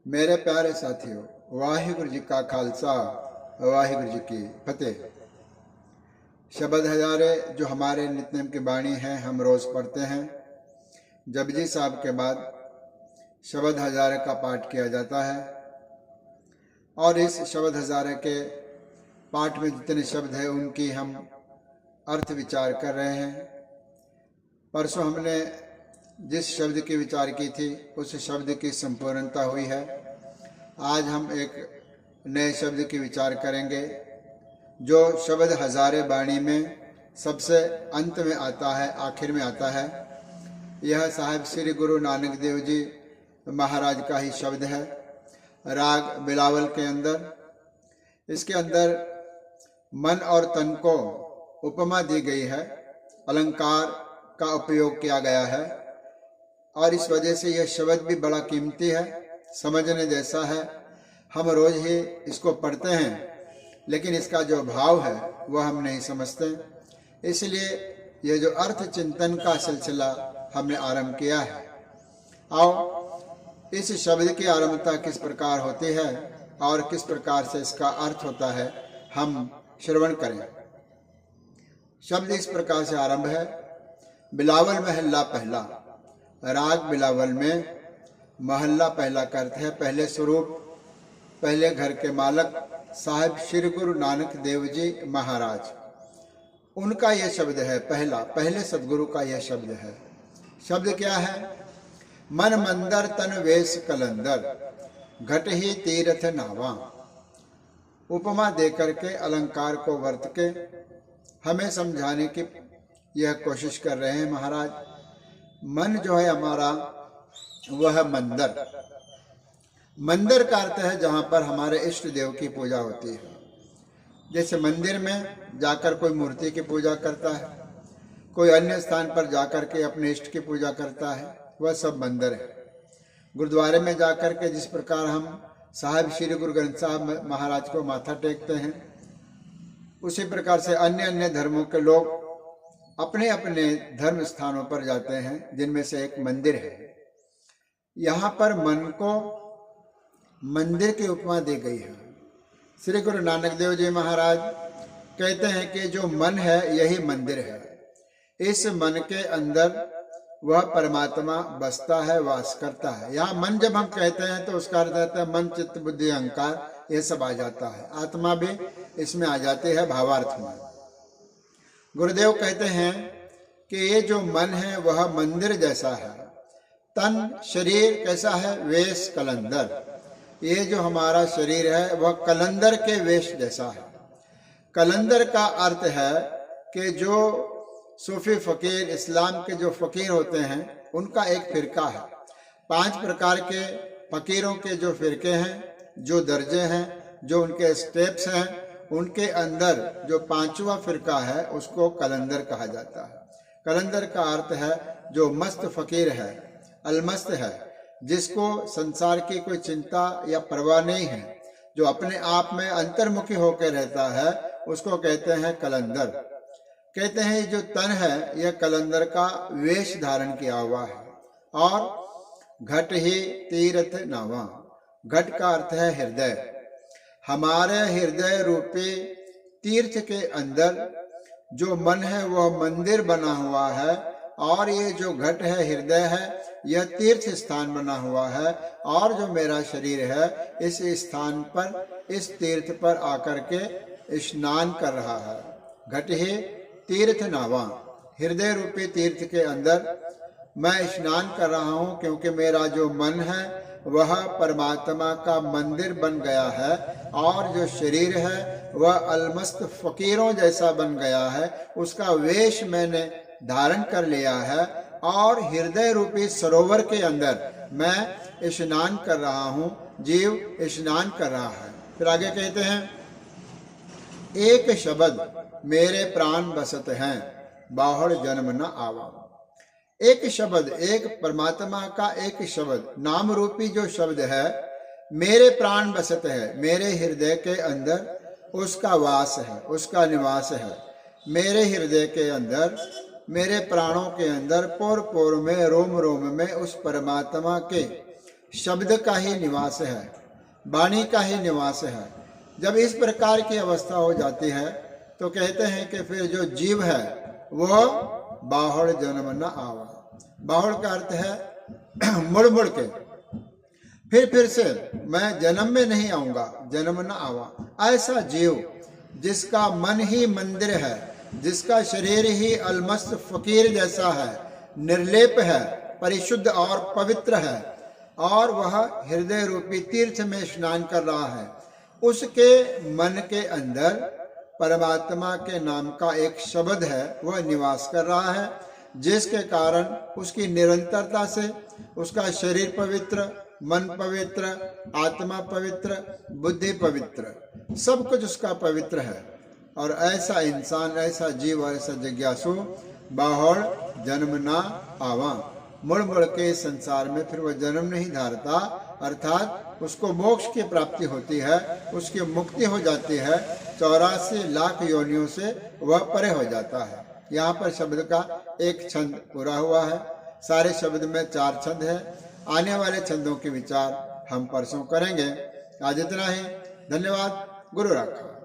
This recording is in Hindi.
मेरे प्यारे साथियों, वाहिगुरु जी का खालसा, वाहिगुरु जी की फतेह। शब्द हजारे जो हमारे नित्यनेम की बाणी है, हम रोज पढ़ते हैं। जपजी साहब के बाद शब्द हजारे का पाठ किया जाता है और इस शब्द हजारे के पाठ में जितने शब्द हैं उनकी हम अर्थ विचार कर रहे हैं। परसों हमने जिस शब्द की विचार की थी उस शब्द की संपूर्णता हुई है। आज हम एक नए शब्द की विचार करेंगे जो शब्द हजारे बाणी में सबसे अंत में आता है, आखिर में आता है। यह साहिब श्री गुरु नानक देव जी महाराज का ही शब्द है, राग बिलावल के अंदर। इसके अंदर मन और तन को उपमा दी गई है, अलंकार का उपयोग किया गया है और इस वजह से यह शब्द भी बड़ा कीमती है, समझने जैसा है। हम रोज ही इसको पढ़ते हैं लेकिन इसका जो भाव है वह हम नहीं समझते। इसलिए यह जो अर्थ चिंतन का सिलसिला हमने आरंभ किया है। आओ इस शब्द की आरंभता किस प्रकार होती है और किस प्रकार से इसका अर्थ होता है हम श्रवण करें। शब्द इस प्रकार से आरंभ है। बिलावल महल्ला पहला। राग बिलावल में महल्ला पहला का अर्थ है पहले स्वरूप, पहले घर के मालक साहिब श्री गुरु नानक देव जी महाराज, उनका यह शब्द है पहला, पहले सदगुरु का यह शब्द है। शब्द क्या है? मन मंदर तन वेश कलंदर, घट ही तीर्थ नावा। उपमा देकर के, अलंकार को वर्त के हमें समझाने की यह कोशिश कर रहे हैं महाराज। मन जो है हमारा वह मंदिर, मंदिर का अर्थ है जहां पर हमारे इष्ट देव की पूजा होती है। जैसे मंदिर में जाकर कोई मूर्ति की पूजा करता है, कोई अन्य स्थान पर जाकर के अपने इष्ट की पूजा करता है, वह सब मंदिर है। गुरुद्वारे में जाकर के जिस प्रकार हम साहिब श्री गुरु ग्रंथ साहब महाराज को माथा टेकते हैं, उसी प्रकार से अन्य अन्य धर्मों के लोग अपने अपने धर्म स्थानों पर जाते हैं, जिनमें से एक मंदिर है। यहाँ पर मन को मंदिर की उपमा दी गई है। श्री गुरु नानक देव जी महाराज कहते हैं कि जो मन है यही मंदिर है। इस मन के अंदर वह परमात्मा बसता है, वास करता है। यहाँ मन जब हम कहते हैं तो उसका अर्थ होता है मन, चित्त, बुद्धि, अहंकार, यह सब आ जाता है। आत्मा भी इसमें आ जाती है भावार्थ में। गुरुदेव कहते हैं कि ये जो मन है वह मंदिर जैसा है। तन शरीर कैसा है? वेश कलंदर। ये जो हमारा शरीर है वह कलंदर के वेश जैसा है। कलंदर का अर्थ है कि जो सूफी फकीर, इस्लाम के जो फकीर होते हैं उनका एक फिरका है। 5 प्रकार के फकीरों के जो फिरके हैं, जो दर्जे हैं, जो उनके स्टेप्स हैं, उनके अंदर जो 5वां फिरका है उसको कलंदर कहा जाता है। कलंदर का अर्थ है जो मस्त फकीर है, अलमस्त है, जिसको संसार की कोई चिंता या परवाह नहीं है, जो अपने आप में अंतर्मुखी होकर रहता है, उसको कहते हैं कलंदर। कहते हैं जो तन है यह कलंदर का वेश धारण किया हुआ है। और घट ही तीर्थ नावा। घट का अर्थ है हृदय। हमारे हृदय रूपी तीर्थ के अंदर जो मन है वह मंदिर बना हुआ है और ये जो घट है, हृदय है, यह तीर्थ स्थान बना हुआ है। और जो मेरा शरीर है इस स्थान पर, इस तीर्थ पर आकर के स्नान कर रहा है। घट ही तीर्थ नावा। हृदय रूपी तीर्थ के अंदर मैं स्नान कर रहा हूँ, क्योंकि मेरा जो मन है वह परमात्मा का मंदिर बन गया है और जो शरीर है वह अलमस्त फकीरों जैसा बन गया है। उसका वेश मैंने धारण कर लिया है और हृदय रूपी सरोवर के अंदर मैं स्नान कर रहा हूँ, जीव स्नान कर रहा है। फिर आगे कहते हैं एक शब्द मेरे प्राण बसत हैं, बाहर जन्म न आवा। एक शब्द, एक परमात्मा का एक शब्द, नाम रूपी जो शब्द है, मेरे प्राण बसत है, मेरे हृदय के अंदर उसका वास है, उसका निवास है। मेरे हृदय के अंदर, मेरे प्राणों के अंदर, पोर पोर में, रोम रोम में उस परमात्मा के शब्द का ही निवास है, वाणी का ही निवास है। जब इस प्रकार की अवस्था हो जाती है तो कहते हैं कि फिर जो जीव है वो बाहुड़ जन्म न आवा। बाहुड़ का अर्थ है मुड़ मुड़ के, फिर से मैं जन्म में नहीं आऊंगा, जन्म न आवा। ऐसा जीव जिसका मन ही मंदिर है, जिसका शरीर ही अलमस्त फकीर जैसा है, निर्लेप है, परिशुद्ध और पवित्र है, और वह हृदय रूपी तीर्थ में स्नान कर रहा है, उसके मन के अंदर परमात्मा के नाम का एक शब्द है, वह निवास कर रहा है, जिसके कारण उसकी निरंतरता से उसका शरीर पवित्र, मन पवित्र, आत्मा पवित्र, बुद्धि पवित्र, सब कुछ उसका पवित्र है। और ऐसा इंसान, ऐसा जीव, ऐसा जिज्ञासु बाहुड़ जन्म ना आवा, मुड़ मुड़ के संसार में फिर वह जन्म नहीं धारता, अर्थात उसको मोक्ष की प्राप्ति होती है, उसकी मुक्ति हो जाती है, 84 लाख योनियों से वह परे हो जाता है। यहाँ पर शब्द का एक छंद पूरा हुआ है। सारे शब्द में 4 छंद है। आने वाले छंदों के विचार हम परसों करेंगे। आज इतना ही। धन्यवाद। गुरु राखा।